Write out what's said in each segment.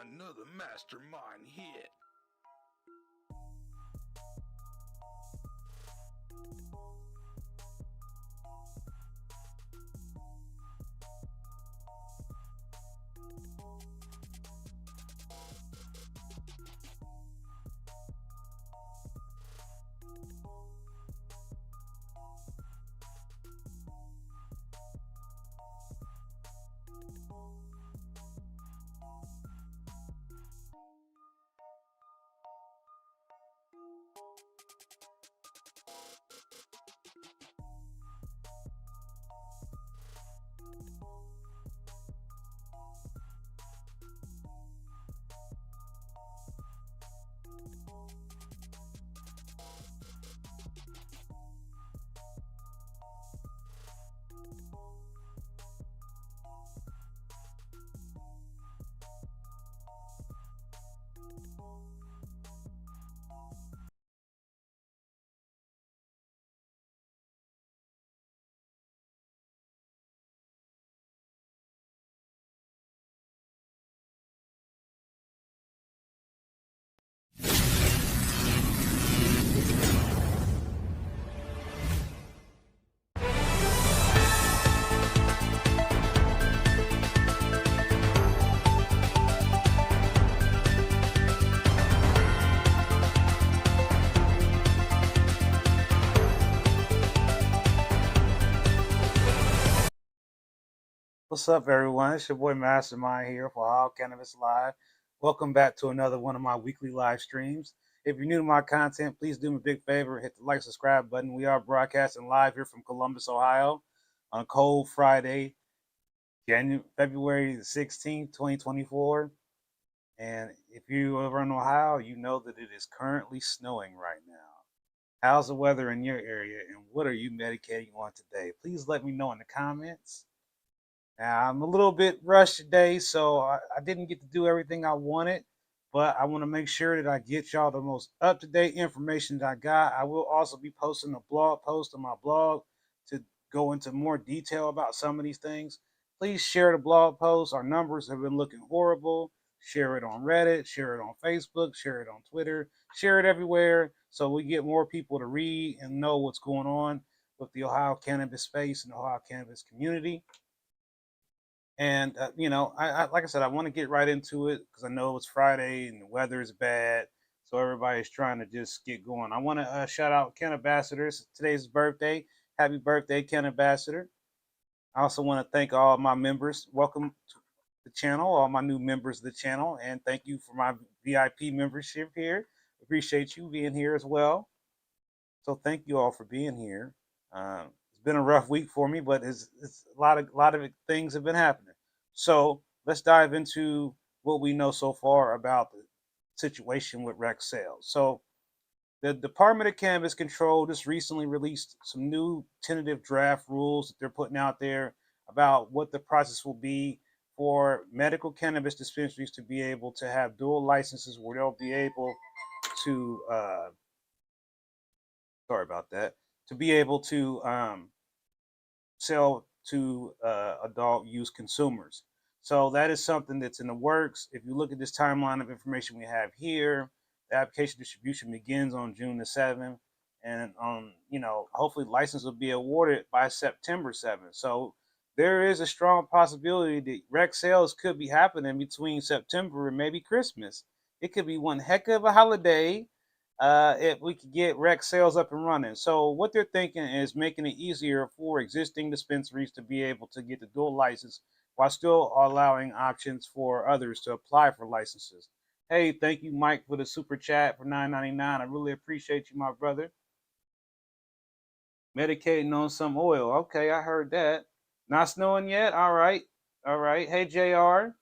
Another mastermind hit. What's up, everyone? It's your boy Mastermind here for How Cannabis Live. Welcome back to another one of my weekly live streams. If you're new to my content, please do me a big favor, hit the like, subscribe button. We are broadcasting live here from Columbus, Ohio on a cold Friday, February the 16th, 2024. And if you ever in Ohio, you know that it is currently snowing right now. How's the weather in your area, and what are you medicating on today? Please let me know in the comments. Now, I'm a little bit rushed today, so I didn't get to do everything I wanted, but I want to make sure that I get y'all the most up to date information that I got. I will also be posting a blog post on my blog to go into more detail about some of these things. Please share the blog post. Our numbers have been looking horrible. Share it on Reddit, share it on Facebook, share it on Twitter, share it everywhere so we get more people to read and know what's going on with the Ohio cannabis space and the Ohio cannabis community. And like I said, I want to get right into it because I know it's Friday and the weather is bad, so everybody's trying to just get going. I want to shout out Ken Ambassadors. Today's birthday. Happy birthday, Ken Ambassador! I also want to thank all my members. Welcome to the channel, all my new members of the channel, and thank you for my VIP membership here. Appreciate you being here as well. So thank you all for being here. It's been a rough week for me, but it's a lot of things have been happening. So let's dive into what we know so far about the situation with rec sales. So the Department of Cannabis Control just recently released some new tentative draft rules that they're putting out there about what the process will be for medical cannabis dispensaries to be able to have dual licenses where they'll be able to sorry about that, to be able to sell to adult use consumers. So that is something that's in the works. If you look at this timeline of information we have here, the application distribution begins on June the 7th, and hopefully license will be awarded by September 7th. So there is a strong possibility that rec sales could be happening between September and maybe Christmas. It could be one heck of a holiday if we could get rec sales up and running. So what they're thinking is making it easier for existing dispensaries to be able to get the dual license while still allowing options for others to apply for licenses. Hey, thank you, Mike, for the super chat for $9.99. I really appreciate you, my brother. Medicating on some oil. Okay, I heard that. Not snowing yet? All right. All right. Hey, JR.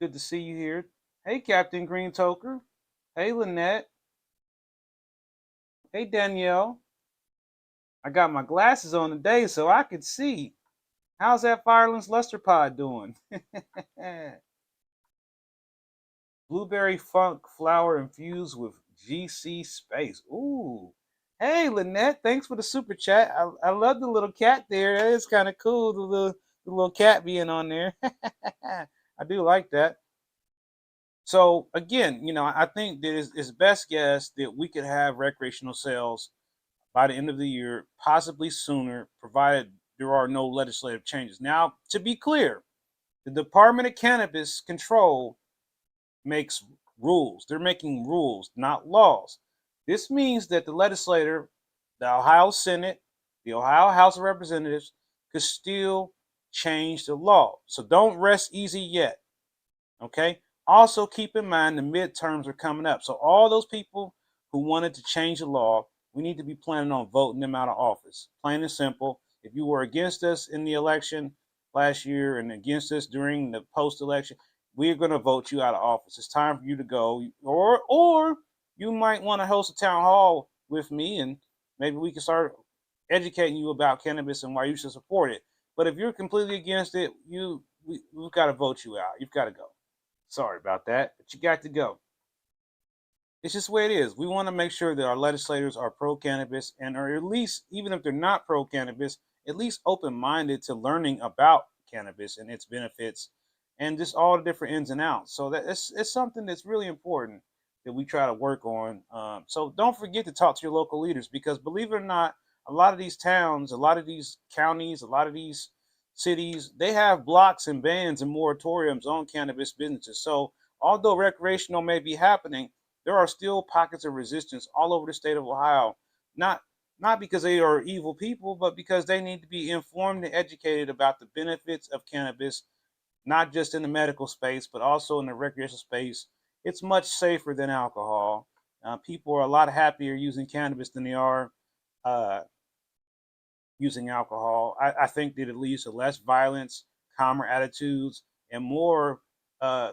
Good to see you here. Hey, Captain Green Toker. Hey, Lynette. Hey, Danielle. I got my glasses on today so I could see. How's that Firelands Luster Pod doing? Blueberry Funk flower infused with GC Space. Ooh. Hey, Lynette, thanks for the super chat. I love the little cat there. That is kind of cool, the little cat being on there. I do like that. So again, I think that it's best guess that we could have recreational sales by the end of the year, possibly sooner, provided there are no legislative changes. Now, to be clear, the Department of Cannabis Control makes rules. They're making rules, not laws. This means that the legislator, the Ohio Senate, the Ohio House of Representatives could still change the law. So don't rest easy yet. Okay. Also, keep in mind the midterms are coming up. So all those people who wanted to change the law, we need to be planning on voting them out of office. Plain and simple. If you were against us in the election last year and against us during the post-election, we're going to vote you out of office. It's time for you to go. Or you might want to host a town hall with me, and maybe we can start educating you about cannabis and why you should support it. But if you're completely against it, we've got to vote you out. You've got to go. Sorry about that, but you got to go. It's just the way it is. We want to make sure that our legislators are pro-cannabis and or at least, even if they're not pro-cannabis, at least open-minded to learning about cannabis and its benefits and just all the different ins and outs. So that it's something that's really important that we try to work on. So don't forget to talk to your local leaders because believe it or not, a lot of these towns, a lot of these counties, a lot of these cities, they have blocks and bans and moratoriums on cannabis businesses. So although recreational may be happening, there are still pockets of resistance all over the state of Ohio. Not not because they are evil people, but because they need to be informed and educated about the benefits of cannabis, not just in the medical space, but also in the recreational space. It's much safer than alcohol. People are a lot happier using cannabis than they are uh, using alcohol. I think that it leads to less violence, calmer attitudes, and more uh,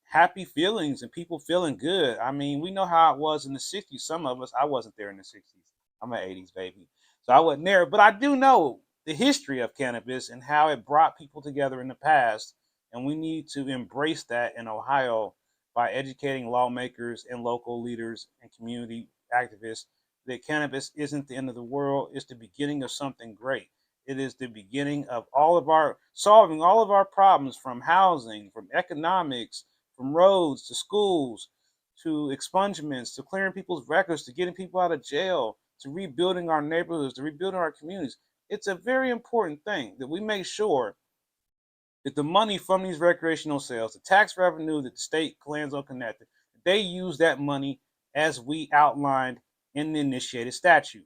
happy feelings and people feeling good. I mean, we know how it was in the 60s. Some of us, I wasn't there in the 60s. I'm an 80s baby. So I wasn't there. But I do know the history of cannabis and how it brought people together in the past. And we need to embrace that in Ohio by educating lawmakers and local leaders and community activists that cannabis isn't the end of the world. It's the beginning of something great. It is the beginning of all of our solving all of our problems from housing, from economics, from roads to schools, to expungements, to clearing people's records, to getting people out of jail, to rebuilding our neighborhoods, to rebuilding our communities. It's a very important thing that we make sure that the money from these recreational sales, the tax revenue that the state claims on Connecticut, they use that money as we outlined in the initiated statute,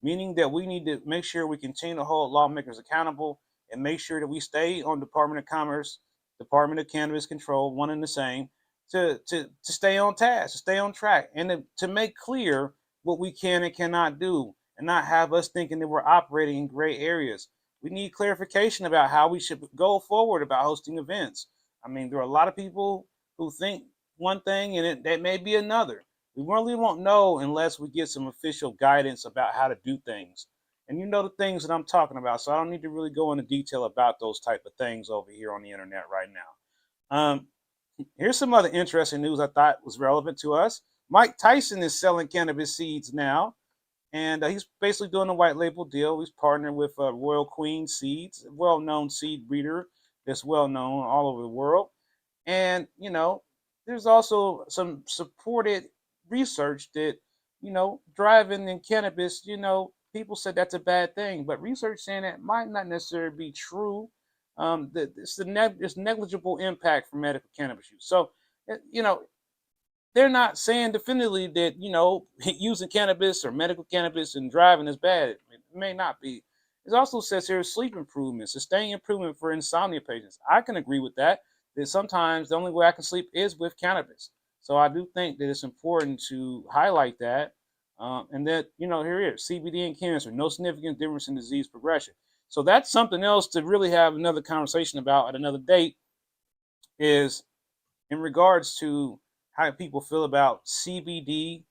meaning that we need to make sure we continue to hold lawmakers accountable and make sure that we stay on Department of Commerce, Department of Cannabis Control, one and the same, to stay on task, to stay on track, and to make clear what we can and cannot do, and not have us thinking that we're operating in gray areas. We need clarification about how we should go forward about hosting events. I mean, there are a lot of people who think one thing and that may be another. We really won't know unless we get some official guidance about how to do things. And you know the things that I'm talking about, so I don't need to really go into detail about those type of things over here on the internet right now. Here's some other interesting news I thought was relevant to us. Mike Tyson is selling cannabis seeds now, and he's basically doing a white label deal. He's partnering with Royal Queen Seeds, a well-known seed breeder that's well-known all over the world. And, there's also some supported research that, driving in cannabis, people said that's a bad thing, but research saying that might not necessarily be true. That it's negligible impact from medical cannabis use. So, they're not saying definitively that using cannabis or medical cannabis and driving is bad. It may not be. It also says here sleep improvement, sustained improvement for insomnia patients. I can agree with that. That sometimes the only way I can sleep is with cannabis. So I do think that it's important to highlight that. And that here it is: CBD and cancer, no significant difference in disease progression. So that's something else to really have another conversation about at another date. Is in regards to how people feel about CBD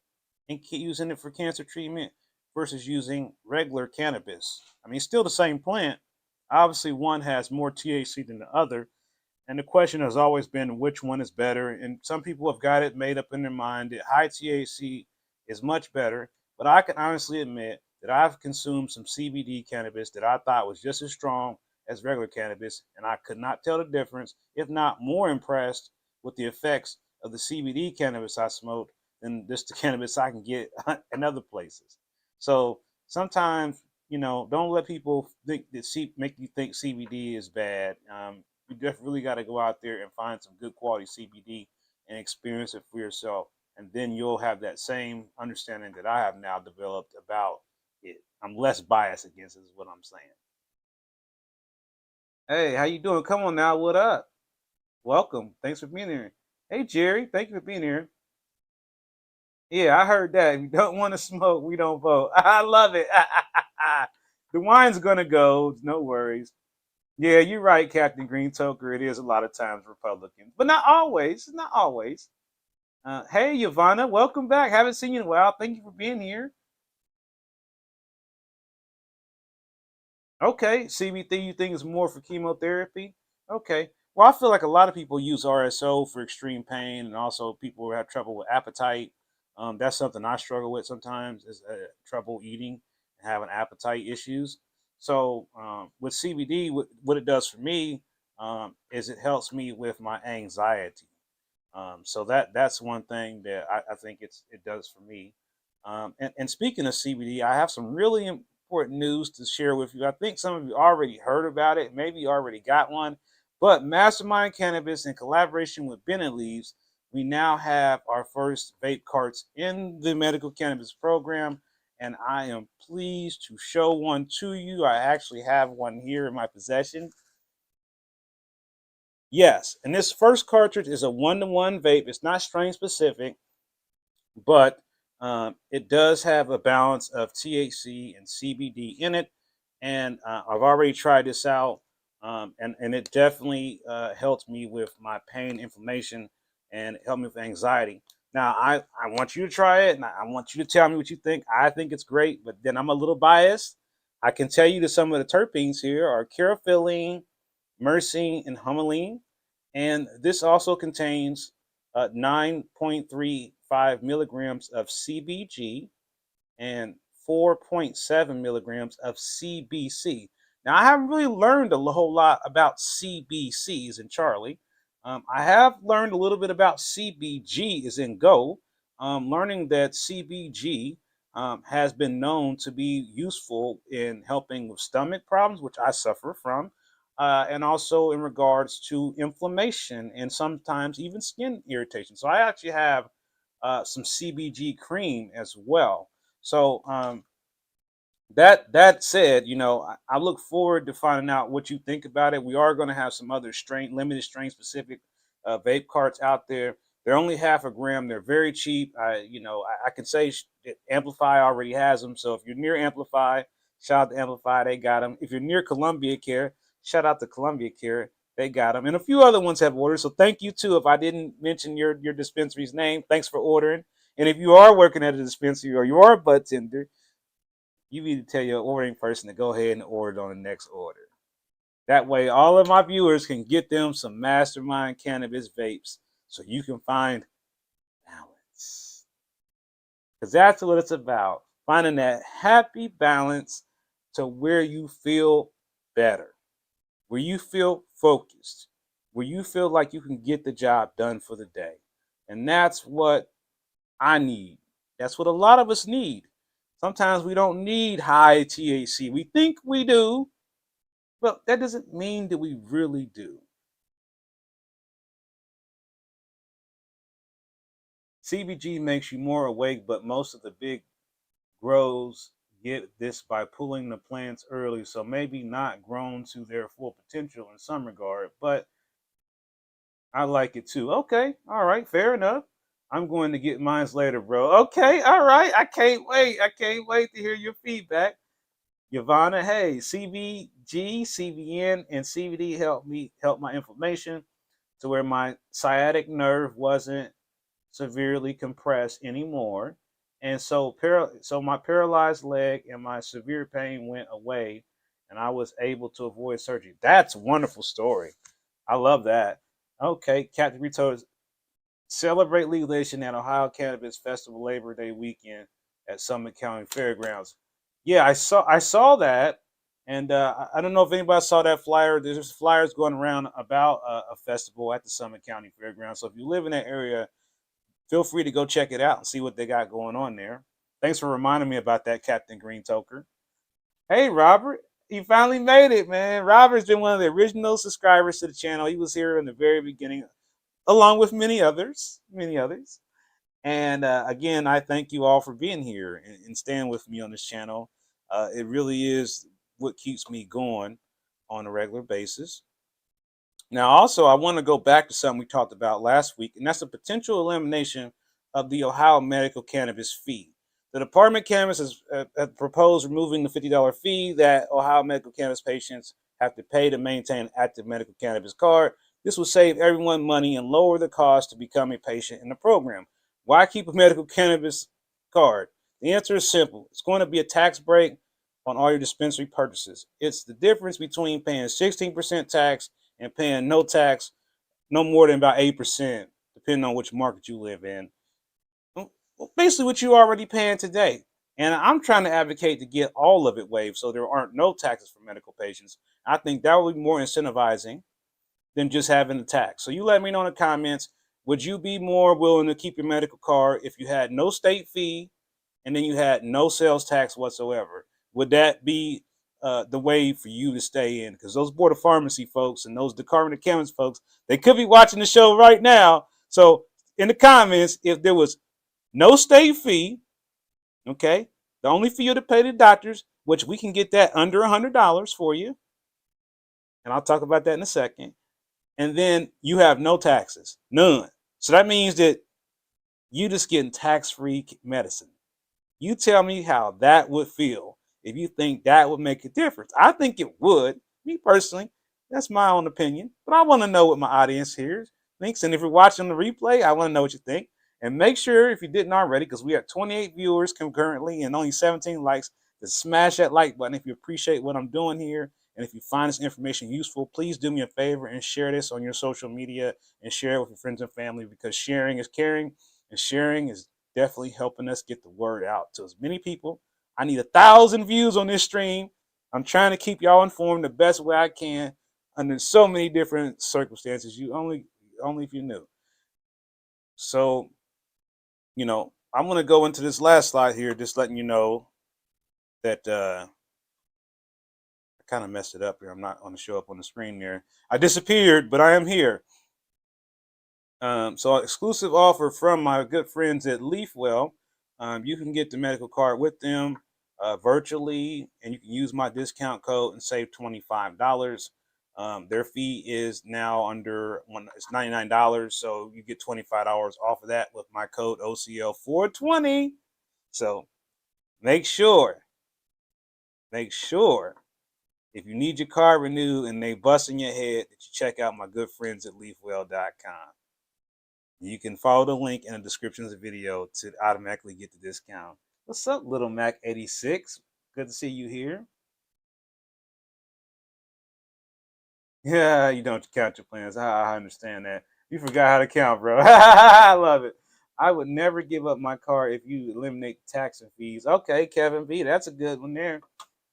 and using it for cancer treatment versus using regular cannabis. I mean, it's still the same plant. Obviously, one has more THC than the other. And the question has always been which one is better. And some people have got it made up in their mind that high THC is much better. But I can honestly admit that I've consumed some CBD cannabis that I thought was just as strong as regular cannabis, and I could not tell the difference, if not more impressed with the effects of the CBD cannabis I smoked than just the cannabis I can get in other places. So sometimes, don't let people think that make you think CBD is bad. You just really got to go out there and find some good quality CBD and experience it for yourself, and then you'll have that same understanding that I have now developed about it. I'm less biased against it, is what I'm saying. Hey, how you doing? Come on now, what up? Welcome. Thanks for being here. Hey, Jerry, thank you for being here. Yeah, I heard that. If you don't want to smoke, we don't vote. I love it. The wine's gonna go. No worries. Yeah, you're right, Captain Green Toker. It is a lot of times Republican, but not always. Not always. Hey, Yvonne, welcome back. Haven't seen you in a while. Thank you for being here. Okay, CBD you think is more for chemotherapy? Okay. Well, I feel like a lot of people use RSO for extreme pain, and also people who have trouble with appetite. That's something I struggle with sometimes is trouble eating and having appetite issues. So with CBD, what it does for me is it helps me with my anxiety. So that's one thing that I think it does for me. And speaking of CBD, I have some really important news to share with you. I think some of you already heard about it, maybe you already got one. But Mastermind Cannabis, in collaboration with Beneleaves, we now have our first vape carts in the medical cannabis program, and I am pleased to show one to you. I actually have one here in my possession. Yes, and this first cartridge is a one-to-one vape. It's not strain specific, but it does have a balance of THC and CBD in it. And I've already tried this out, and it definitely helped me with my pain, inflammation, and it helped me with anxiety. Now, I want you to try it, and I want you to tell me what you think. I think it's great, but then I'm a little biased. I can tell you that some of the terpenes here are carotene, myrcene, and humulene. And this also contains 9.35 milligrams of CBG and 4.7 milligrams of CBC. Now, I haven't really learned a whole lot about CBCs in Charlie. I have learned a little bit about CBG is in Go, learning that CBG has been known to be useful in helping with stomach problems, which I suffer from, and also in regards to inflammation and sometimes even skin irritation. So I actually have some CBG cream as well. So that said, I look forward to finding out what you think about it. We are going to have some other limited strain specific vape carts out there. They're only half a gram. They're very cheap. I can say Amplify already has them. So if you're near Amplify, shout out to Amplify. They got them. If you're near Columbia Care, shout out to Columbia Care. They got them. And a few other ones have ordered. So thank you too. If I didn't mention your dispensary's name, thanks for ordering. And if you are working at a dispensary or you are a bud tender, you need to tell your ordering person to go ahead and order it on the next order. That way, all of my viewers can get them some Mastermind Cannabis vapes so you can find balance. Because that's what it's about, finding that happy balance to where you feel better, where you feel focused, where you feel like you can get the job done for the day. And that's what I need. That's what a lot of us need. Sometimes we don't need high THC. We think we do, but that doesn't mean that we really do. CBG makes you more awake, but most of the big grows get this by pulling the plants early, so maybe not grown to their full potential in some regard, but I like it too. Okay, all right, fair enough. I'm going to get mines later, bro. Okay, all right. I can't wait. I can't wait to hear your feedback. Yvonne, hey, CBG, CBN, and CBD help my inflammation to where my sciatic nerve wasn't severely compressed anymore. And so my paralyzed leg and my severe pain went away, and I was able to avoid surgery. That's a wonderful story. I love that. Okay, Captain Rito, celebrate legalization at Ohio Cannabis Festival Labor Day weekend at Summit County Fairgrounds. Yeah, I saw that, And I don't know if anybody saw that flyer. There's flyers going around about a festival at the Summit County Fairgrounds. So if you live in that area, feel free to go check it out and see what they got going on there. Thanks for reminding me about that, Captain Green Toker. Hey, Robert, you finally made it, man. Robert's been one of the original subscribers to the channel. He was here in the very beginning, along with many others, many others. And again, I thank you all for being here and staying with me on this channel. It really is what keeps me going on a regular basis. Now, also, I want to go back to something we talked about last week, and that's the potential elimination of the Ohio medical cannabis fee. The Department of Cannabis has proposed removing the $50 fee that Ohio medical cannabis patients have to pay to maintain an active medical cannabis card. This will save everyone money and lower the cost to become a patient in the program. Why keep a medical cannabis card? The answer is simple. It's going to be a tax break on all your dispensary purchases. It's the difference between paying 16% tax and paying no tax, no more than about 8%, depending on which market you live in. Well, basically what you're already paying today. And I'm trying to advocate to get all of it waived so there aren't no taxes for medical patients. I think that would be more incentivizing than just having the tax. So you let me know in the comments, would you be more willing to keep your medical card if you had no state fee and then you had no sales tax whatsoever? Would that be the way for you to stay in? Because those Board of Pharmacy folks and those Department of Chemistry folks, they could be watching the show right now. So in the comments, if there was no state fee, okay, the only fee you to pay the doctors, which we can get that under $100 for you, and I'll talk about that in a second, and then you have no taxes, none. So that means that you just getting tax-free medicine. You tell me how that would feel if you think that would make a difference. I think it would. Me personally, that's my own opinion. But I want to know what my audience here thinks. And if you're watching the replay, I want to know what you think. And make sure, if you didn't already, because we have 28 viewers concurrently and only 17 likes, to smash that like button if you appreciate what I'm doing here. And if you find this information useful, please do me a favor and share this on your social media and share it with your friends and family, because sharing is caring and sharing is definitely helping us get the word out to as many people. I need 1,000 views on this stream. I'm trying to keep y'all informed the best way I can under so many different circumstances. You only if you knew. So, I'm going to go into this last slide here, just letting you know that I kind of messed it up here. I'm not going to show up on the screen there. I disappeared, but I am here. So exclusive offer from my good friends at Leafwell. You can get the medical card with them virtually, and you can use my discount code and save $25. Their fee is now it's $99, so you get $25 off of that with my code OCL420. So make sure if you need your card renewed and they bust in your head, that you check out my good friends at leafwell.com. You can follow the link in the description of the video to automatically get the discount. What's up, Little Mac 86? Good to see you here. Yeah, you don't count your plans. I understand that. You forgot how to count, bro. I love it. I would never give up my car if you eliminate tax and fees. Okay, Kevin B, that's a good one there.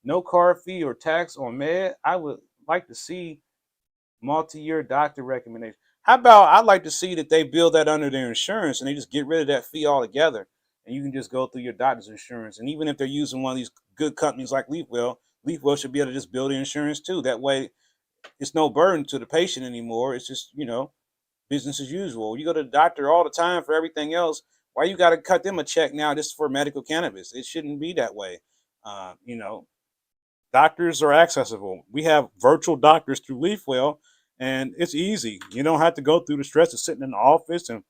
No car fee or tax on med. I would like to see multi-year doctor recommendation. How about I'd like to see that they build that under their insurance and they just get rid of that fee altogether, and you can just go through your doctor's insurance. And even if they're using one of these good companies like Leafwell, Leafwell should be able to just build the insurance too. That way, it's no burden to the patient anymore. It's just business as usual. You go to the doctor all the time for everything else. Why you got to cut them a check now just for medical cannabis? It shouldn't be that way. Doctors are accessible. We have virtual doctors through Leafwell, and it's easy. You don't have to go through the stress of sitting in the office and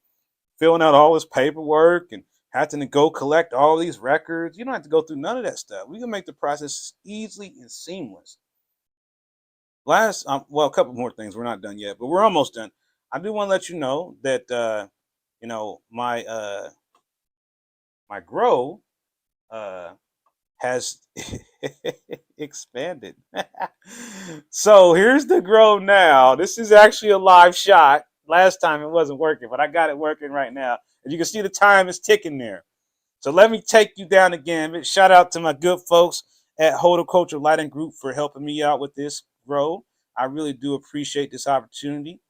filling out all this paperwork and having to go collect all these records. You don't have to go through none of that stuff. We can make the process easily and seamless. A couple more things. We're not done yet, but we're almost done. I do want to let you know that my grow has expanded. So here's the grow now. This is actually a live shot. Last time it wasn't working, but I got it working right now. As you can see, the time is ticking there. So let me take you down again. Shout out to my good folks at Horticulture Lighting Group for helping me out with this grow. I really do appreciate this opportunity.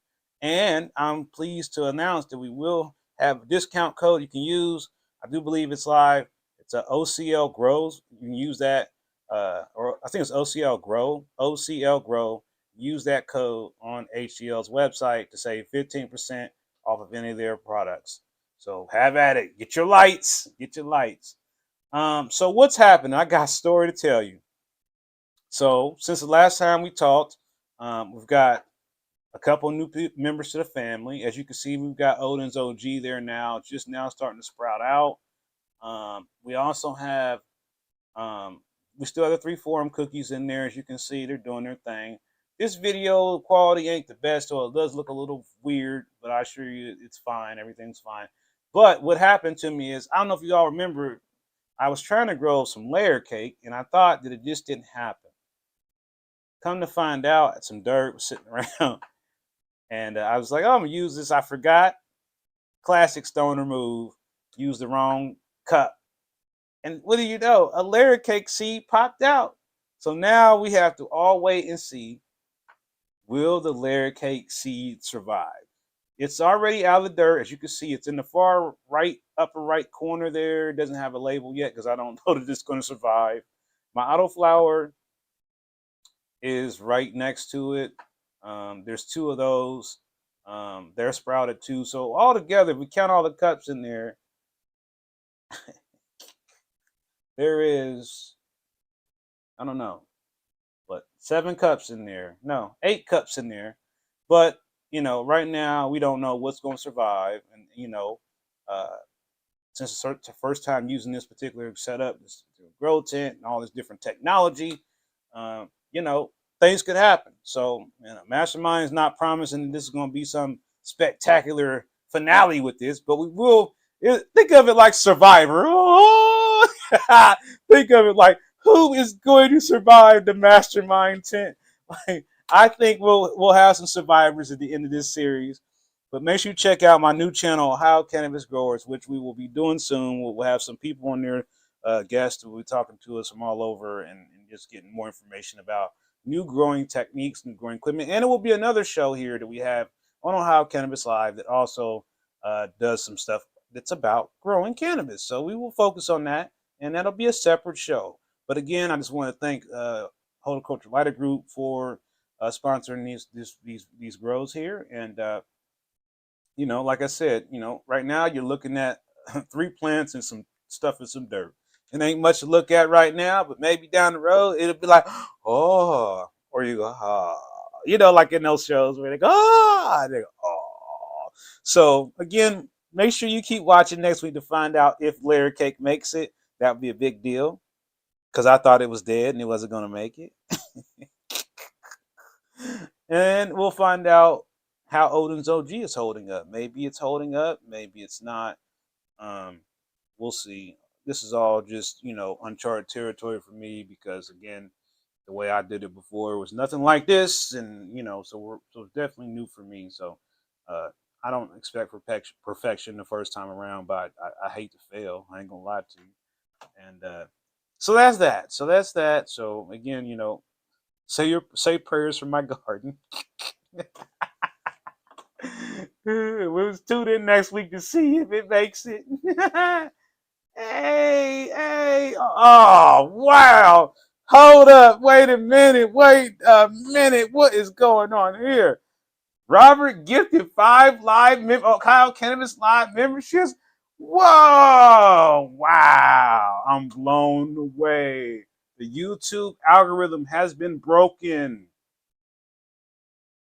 And I'm pleased to announce that we will have a discount code you can use. I do believe it's live. It's a OCL Grows. You can use that, or I think it's OCL Grow. OCL Grow. Use that code on HCL's website to save 15% off of any of their products. So have at it. Get your lights. Get your lights. So what's happened? I got a story to tell you. So since the last time we talked, we've got a couple new members to the family. As you can see, we've got Odin's OG there now, just now starting to sprout out. We also have, we still have the 3 forum cookies in there. As you can see, they're doing their thing. This video quality ain't the best, so it does look a little weird, but I assure you it's fine. Everything's fine. But what happened to me is, I don't know if you all remember, I was trying to grow some layer cake, and I thought that it just didn't happen. Come to find out, some dirt was sitting around, and I was like, oh, I'm going to use this. I forgot. Classic stoner move. Used the wrong cup. And what do you know? A layer cake seed popped out. So now we have to all wait and see, will the layer cake seed survive? It's already out of the dirt. As you can see, it's in the far right, upper right corner there. It doesn't have a label yet because I don't know that it's going to survive. My autoflower is right next to it. There's 2 of those. They're sprouted too. So all together, if we count all the cups in there, there is, I don't know, but 7 cups in there. No, 8 cups in there. But, you know, right now we don't know what's going to survive. And, you know, since it's the first time using this particular setup, this grow tent and all this different technology, you know, things could happen. So, you know, Mastermind is not promising that this is going to be some spectacular finale with this, but we will think of it like Survivor. Oh! Think of it like, who is going to survive the Mastermind tent? Like, I think we'll have some survivors at the end of this series. But make sure you check out my new channel, Ohio Cannabis Growers, which we will be doing soon. We'll have some people on there, guests who will be talking to us from all over and just getting more information about new growing techniques, new growing equipment. And it will be another show here that we have on Ohio Cannabis Live that also does some stuff that's about growing cannabis. So we will focus on that, and that'll be a separate show. But again, I just want to thank Horticulture Lighter Group for sponsoring these grows here. And you know, like I said, you know, right now you're looking at 3 plants and some stuff in some dirt. It ain't much to look at right now, but maybe down the road it'll be like, oh, or you go, oh, you know, like in those shows where they go, oh, they go, oh. So again, make sure you keep watching next week to find out if layer cake makes it. That would be a big deal because I thought it was dead and it wasn't going to make it. And we'll find out how Odin's OG is holding up. Maybe it's holding up, maybe it's not. We'll see. This is all just, you know, uncharted territory for me because, again, the way I did it before was nothing like this, and you know, so it's definitely new for me. So I don't expect perfection the first time around, but I hate to fail. I ain't gonna lie to you. And so that's that. So that's that. So again, you know, say prayers for my garden. We'll tune in next week to see if it makes it. Hey, oh, wow. Hold up. Wait a minute. What is going on here? Robert gifted 5 Ohio Cannabis Live memberships. Whoa. Wow. I'm blown away. The YouTube algorithm has been broken.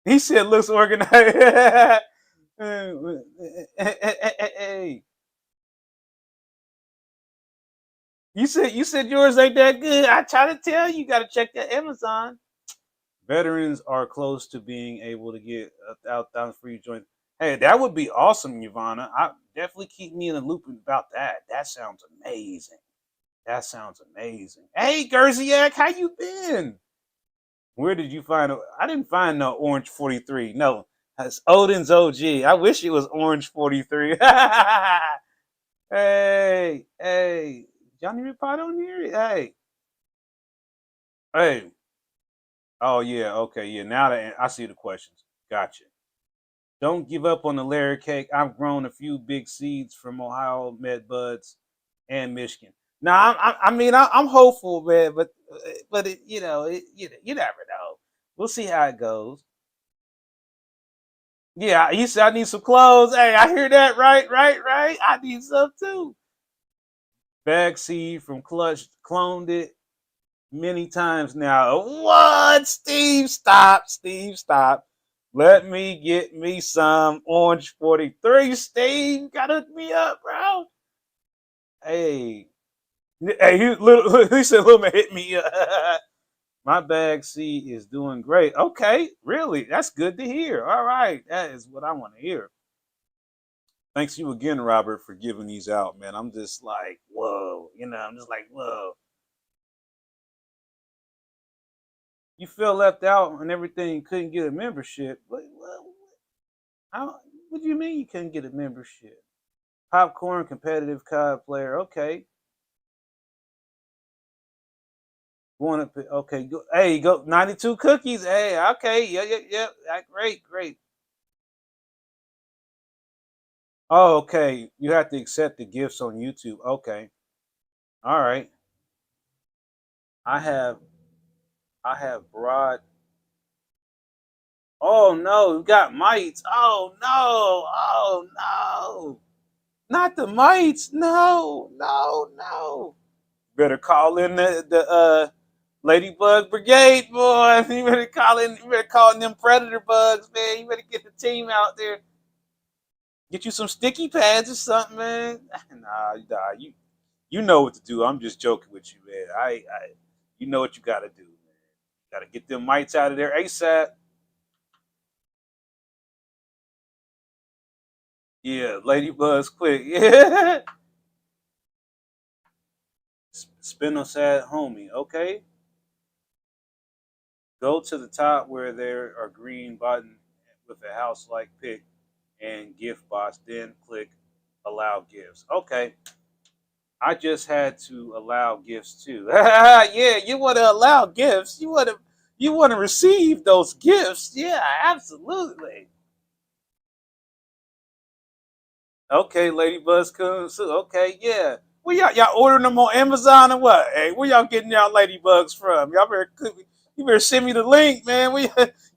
He said, looks organized. Hey. You said yours ain't that good. I try to tell you, you got to check that Amazon. Veterans are close to being able to get 1,000 free joints. Hey, that would be awesome, Yvonne. Definitely keep me in the loop about that. That sounds amazing. That sounds amazing. Hey, Gerziak, how you been? Where did you find? I didn't find no Orange 43. No, that's Odin's OG. I wish it was Orange 43. Hey, Johnny Repot on here. Hey, Hey. Oh yeah. Okay. Yeah. Now that I see the questions. Gotcha. Don't give up on the layer cake. I've grown a few big seeds from Ohio, Med Buds, and Michigan. Now, I'm hopeful, man, but you never know. We'll see how it goes. Yeah, you said I need some clothes. Hey, I hear that. Right. I need some too. Bag seed from Clutch, cloned it many times now. What? Steve, stop. Steve, stop. Let me get me some Orange 43. Steve, gotta hook me up, bro. Hey. Hey, he said, little man hit me up. My bag C is doing great. Okay, really? That's good to hear. All right. That is what I want to hear. Thanks you again, Robert, for giving these out, man. I'm just like, whoa. I'm just like, whoa. You feel left out and everything, you couldn't get a membership. What do you mean you couldn't get a membership? Popcorn, competitive COD player. Okay. Want to, okay. Go, hey, go 92 cookies. Hey, okay. Yeah. Great. Oh, okay. You have to accept the gifts on YouTube. Okay. All right. I have I have brought. Oh no, you got mites. Oh no. Oh no. Not the mites. No. Better call in the Ladybug Brigade, boy. You better call in. You better call in them predator bugs, man. You better get the team out there. Get you some sticky pads or something, man. Nah, you know what to do. I'm just joking with you, man. You know what you got to do, man. You got to get them mites out of there ASAP. Yeah, Ladybug's quick. Yeah. Spinosad homie. Okay. Go to the top where there are green button with a house like pick and gift box. Then click allow gifts. Okay. I just had to allow gifts too. Yeah, you want to allow gifts. You want to receive those gifts. Yeah, absolutely. Okay, Ladybuzz comes. Okay, yeah. Where y'all ordering them on Amazon or what? Hey, where y'all getting y'all ladybugs from? You better send me the link, man.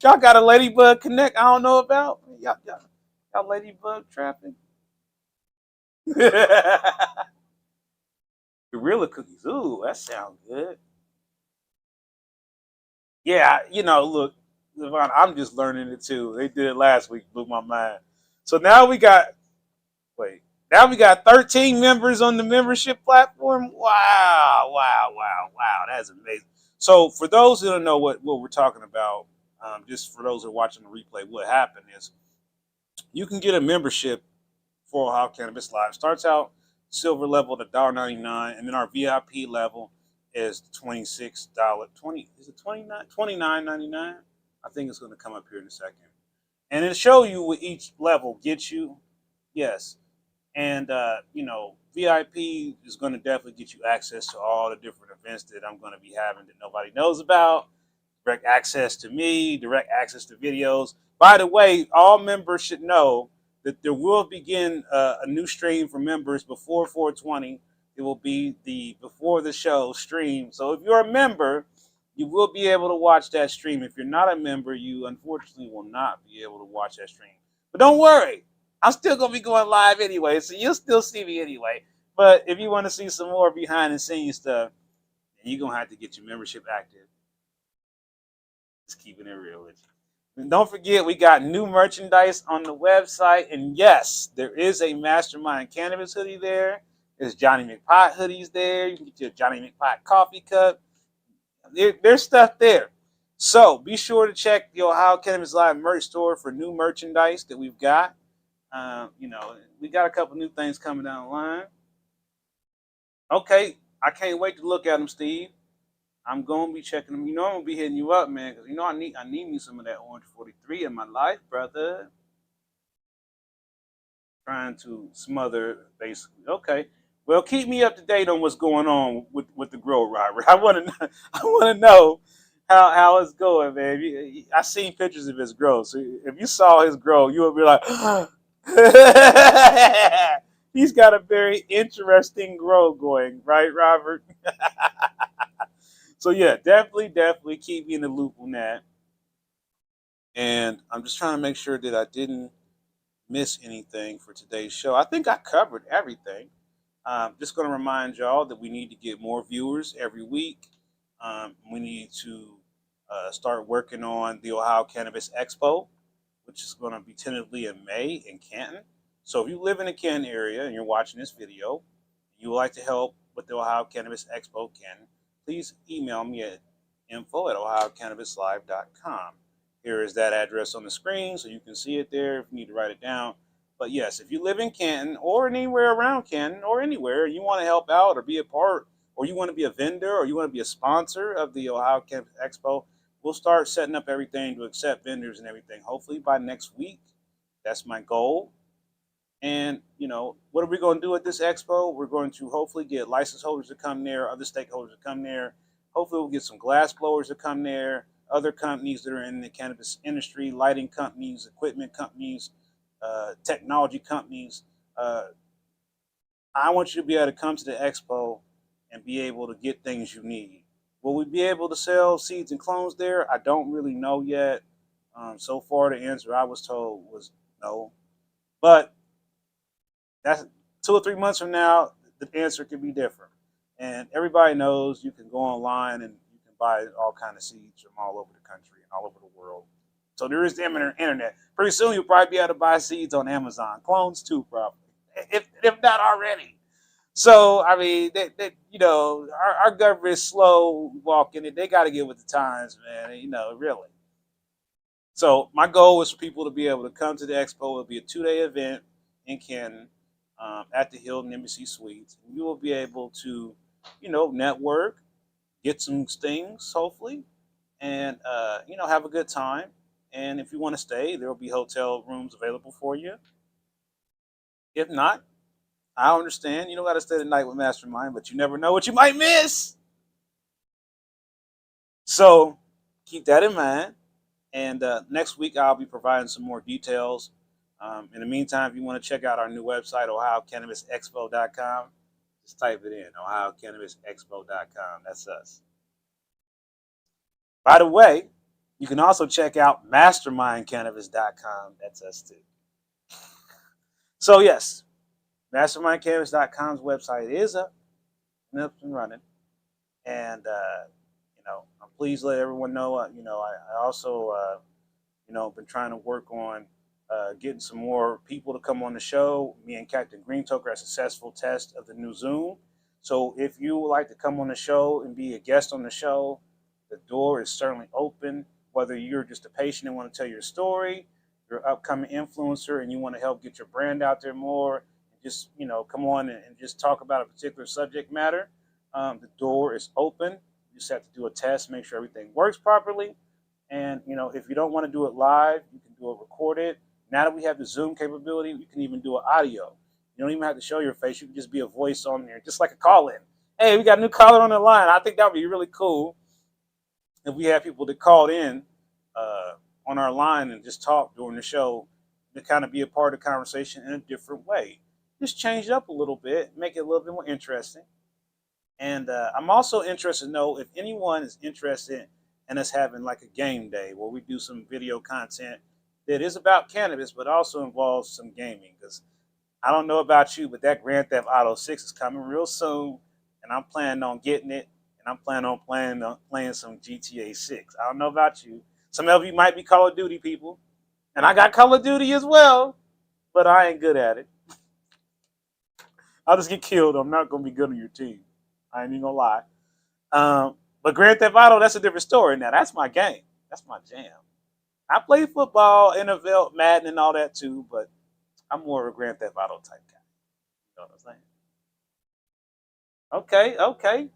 Y'all got a ladybug connect I don't know about? Y'all ladybug trapping? Gorilla cookies. Ooh, that sounds good. Yeah, look, Levon, I'm just learning it too. They did it last week, blew my mind. So now we got wait, now we got 13 members on the membership platform. Wow. That's amazing. So for those who don't know what we're talking about, just for those who are watching the replay, what happened is you can get a membership for Ohio Cannabis Live. Starts out silver level at $1.99, and then our VIP level is $26. 20 is it 29.99? I think it's going to come up here in a second. And it'll show you what each level gets you. Yes. And VIP is going to definitely get you access to all the different events that I'm going to be having that nobody knows about. Direct access to me, direct access to videos. By the way, all members should know that there will begin a new stream for members before 420. It will be the before the show stream. So if you're a member, you will be able to watch that stream. If you're not a member, you unfortunately will not be able to watch that stream. But don't worry, I'm still gonna be going live anyway, so you'll still see me anyway. But if you want to see some more behind the scenes stuff, then you're gonna have to get your membership active. Just keeping it real with you. And don't forget, we got new merchandise on the website. And yes, there is a Mastermind Cannabis hoodie there. There's Johnny McPot hoodies there. You can get your Johnny McPot coffee cup. There's stuff there. So be sure to check the Ohio Cannabis Live merch store for new merchandise that we've got. We got a couple new things coming down the line. Okay, I can't wait to look at them, Steve. I'm gonna be checking them. I'm gonna be hitting you up, man, because I need me some of that Orange 43 in my life, brother. Trying to smother, basically. Okay, Well, keep me up to date on what's going on with the grow, Robert. I want to I want to know how it's going, man. I seen pictures of his grow. So if you saw his grow, you would be like, he's got a very interesting grow going, right, Robert? So yeah, definitely keep me in the loop on that. And I'm just trying to make sure that I didn't miss anything for today's show. I think I covered everything. Just going to remind y'all that we need to get more viewers every week. We need to start working on the Ohio Cannabis Expo, which is going to be tentatively in May in Canton. So if you live in the Canton area and you're watching this video, you would like to help with the Ohio Cannabis Expo Canton, please email me at info@ohiocannabislive.com. Here is that address on the screen so you can see it there if you need to write it down. But yes, if you live in Canton or anywhere around Canton or anywhere, you want to help out or be a part, or you want to be a vendor or you want to be a sponsor of the Ohio Cannabis Expo, we'll start setting up everything to accept vendors and everything, hopefully by next week. That's my goal. And, what are we going to do at this expo? We're going to hopefully get license holders to come there, other stakeholders to come there. Hopefully we'll get some glass blowers to come there, other companies that are in the cannabis industry, lighting companies, equipment companies, technology companies. I want you to be able to come to the expo and be able to get things you need. Will we be able to sell seeds and clones there? I don't really know yet. So far, the answer I was told was no. But that's 2 or 3 months from now, the answer could be different. And everybody knows you can go online and you can buy all kind of seeds from all over the country and all over the world. So there is the internet. Pretty soon you'll probably be able to buy seeds on Amazon, clones too, probably, if not already. So I mean, our government is slow walking it. They got to get with the times, man. Really. So my goal is for people to be able to come to the expo. It'll be a 2-day event in Canton at the Hilton Embassy Suites. And you will be able to, network, get some things, hopefully, and, have a good time. And if you want to stay, there will be hotel rooms available for you. If not, I understand. You don't got to stay the night with Mastermind, but you never know what you might miss. So keep that in mind. And next week, I'll be providing some more details. In the meantime, if you want to check out our new website, ohiocannabisexpo.com, just type it in, ohiocannabisexpo.com. That's us. By the way, you can also check out mastermindcannabis.com. That's us too. So yes, mastermindcannabis.com's website is up and running. And, I'm pleased to let everyone know, I also, been trying to work on getting some more people to come on the show. Me and Captain Green took our successful test of the new Zoom. So if you would like to come on the show and be a guest on the show, the door is certainly open. Whether you're just a patient and want to tell your story, you're an upcoming influencer and you want to help get your brand out there more, just, come on and just talk about a particular subject matter, the door is open. You just have to do a test, make sure everything works properly. And, if you don't want to do it live, you can do it recorded. Now that we have the Zoom capability, we can even do an audio. You don't even have to show your face. You can just be a voice on there, just like a call-in. Hey, we got a new caller on the line. I think that would be really cool if we have people that called in on our line and just talk during the show to kind of be a part of the conversation in a different way. Just change it up a little bit, make it a little bit more interesting. And I'm also interested to know if anyone is interested in us having like a game day where we do some video content that is about cannabis, but also involves some gaming. Because I don't know about you, but that Grand Theft Auto 6 is coming real soon, and I'm planning on getting it, and I'm planning on playing some GTA 6. I don't know about you. Some of you might be Call of Duty people, and I got Call of Duty as well, but I ain't good at it. I'll just get killed. I'm not going to be good on your team. I ain't even going to lie. But Grand Theft Auto, that's a different story now. That's my game. That's my jam. I play football, NFL, Madden, and all that too, but I'm more of a Grand Theft Auto type guy. You know what I'm saying? Okay.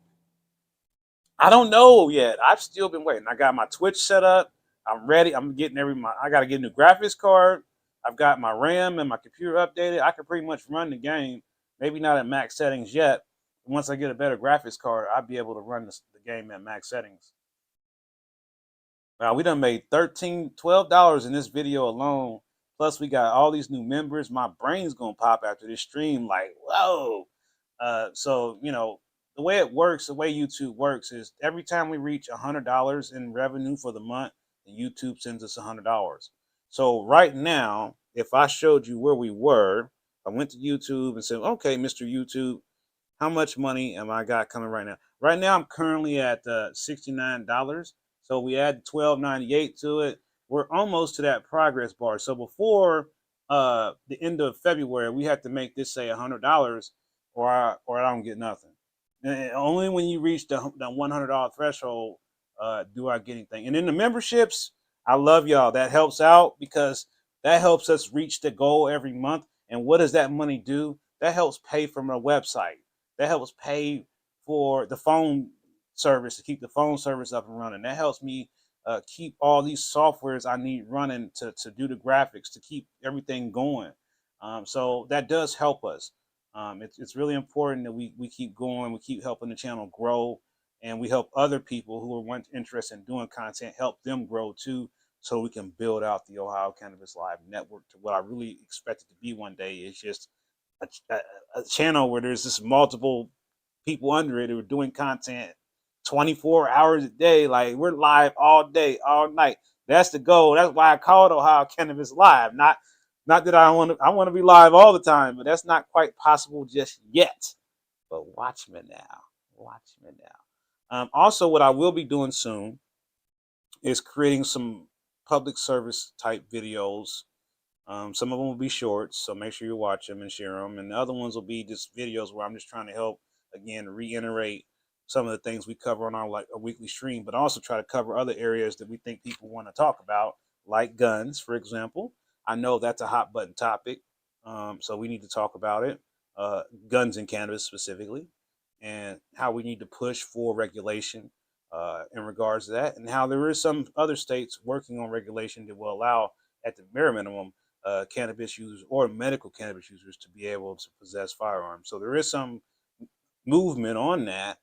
I don't know yet. I've still been waiting. I got my Twitch set up. I'm ready. I'm getting I got to get a new graphics card. I've got my RAM and my computer updated. I can pretty much run the game. Maybe not at max settings yet. Once I get a better graphics card, I'll be able to run the game at max settings. Now we done made $12 in this video alone. Plus we got all these new members. My brain's gonna pop after this stream. Like, whoa. So the way it works, the way YouTube works is every time we reach $100 in revenue for the month, YouTube sends us $100. So right now, if I showed you where we were, I went to YouTube and said, okay, Mr. YouTube, how much money am I got coming right now? Right now, I'm currently at $69. So we add $12.98 to it. We're almost to that progress bar. So before the end of February, we have to make this say $100, or I don't get nothing. And only when you reach the $100 threshold do I get anything. And in the memberships, I love y'all. That helps out because that helps us reach the goal every month. And what does that money do? That helps pay for my website. That helps pay for the phone service, to keep the phone service up and running. That helps me keep all these softwares I need running to do the graphics, to keep everything going. So that does help us. It's really important that we keep going, we keep helping the channel grow, and we help other people who are interested in doing content, help them grow too, so we can build out the Ohio Cannabis Live network to what I really expect it to be one day. It's just a channel where there's just multiple people under it who are doing content 24 hours a day. Like, we're live all day, all night. That's the goal. That's why I call it Ohio Cannabis Live. Not that I want to be live all the time, but that's not quite possible just yet. But watch me now. Watch me now. Also, what I will be doing soon is creating some public service type videos. Some of them will be shorts, so make sure you watch them and share them. And the other ones will be just videos where I'm just trying to help, again, reiterate some of the things we cover on our a weekly stream, but also try to cover other areas that we think people want to talk about, like guns, for example. I know that's a hot button topic, so we need to talk about it. Guns and cannabis specifically, and how we need to push for regulation in regards to that, and how there is some other states working on regulation that will allow, at the bare minimum, cannabis users or medical cannabis users to be able to possess firearms. So there is some movement on that,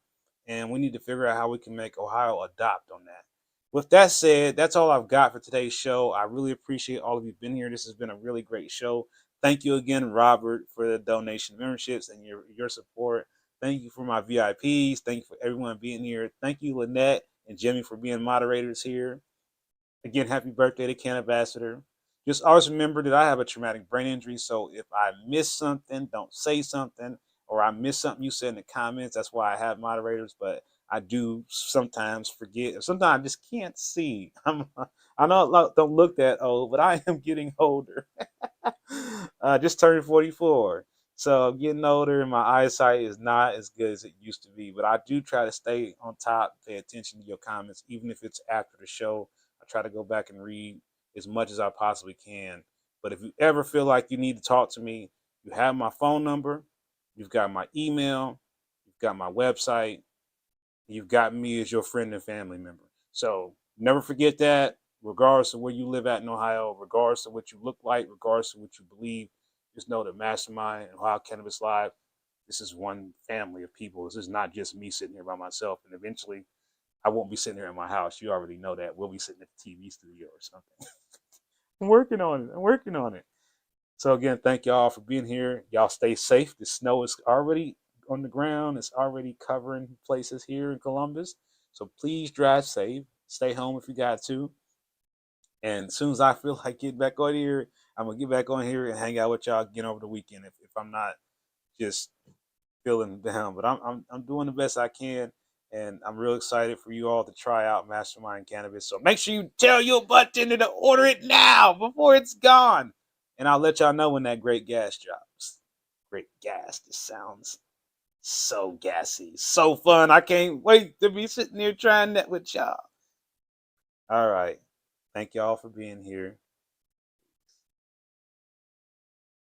and we need to figure out how we can make Ohio adopt on that. With that said, that's all I've got for today's show. I really appreciate all of you being here. This has been a really great show. Thank you again, Robert, for the donation memberships and your support. Thank you for my VIPs. Thank you for everyone being here. Thank you, Lynette and Jimmy, for being moderators here. Again, happy birthday to Cannabassador. Just always remember that I have a traumatic brain injury, so if I miss something, don't say something, or I miss something you said in the comments. That's why I have moderators, but I do sometimes forget. Sometimes I just can't see. I know I don't look that old, but I am getting older. Just turned 44. So I'm getting older and my eyesight is not as good as it used to be. But I do try to stay on top, pay attention to your comments, even if it's after the show. I try to go back and read as much as I possibly can. But if you ever feel like you need to talk to me, you have my phone number, you've got my email, you've got my website, you've got me as your friend and family member. So never forget that, regardless of where you live at in Ohio, regardless of what you look like, regardless of what you believe, just know that Mastermind and Ohio Cannabis Live, this is one family of people. This is not just me sitting here by myself. And eventually, I won't be sitting here in my house. You already know that. We'll be sitting at the TV studio or something. I'm working on it. I'm working on it. So again, thank y'all for being here. Y'all stay safe. The snow is already on the ground. It's already covering places here in Columbus. So please drive safe. Stay home if you got to. And as soon as I feel like getting back on here, I'm gonna get back on here and hang out with y'all again over the weekend if I'm not just feeling down. But I'm doing the best I can, and I'm real excited for you all to try out Mastermind Cannabis. So make sure you tell your bartender to order it now before it's gone, and I'll let y'all know when that great gas drops. Great gas. This sounds so gassy, so fun. I can't wait to be sitting here trying that with y'all. All right. Thank y'all for being here.